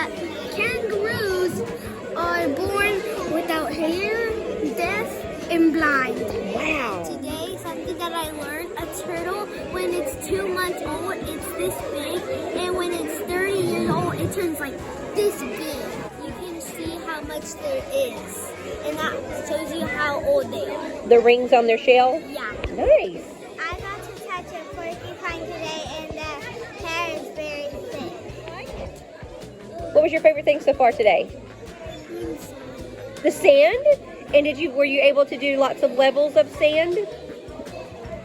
that kangaroos are born without hair, deaf, and blind. Wow. Today, something that I learned, a turtle, when it's 2 months old, it's this big, and when it's 30 years old, it turns like this big. You can see how much there is, and that shows you how old they are. The rings on their shell? Yeah. Nice. I got to touch a porcupine today, and the hair is very thick. What was your favorite thing so far today? The sand? And were you able to do lots of levels of sand?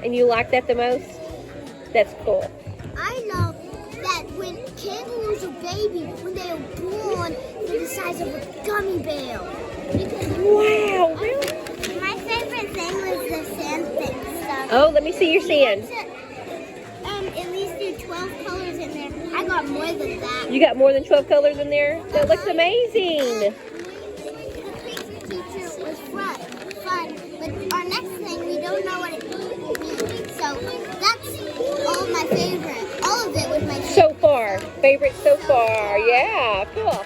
And you liked that the most? That's cool. I know that when kangaroos are baby, when they are born, they're the size of a gummy bear. Wow, really? My favorite thing was the sand thing stuff. Oh, let me see your sand. At least do 12 colors in there. I got more than that. You got more than 12 colors in there? That looks amazing. The picture teacher was fun, but our next thing, we don't know what it means. So that's all my favorite. All of it was my favorite. So far. Favorite so far. Yeah, cool.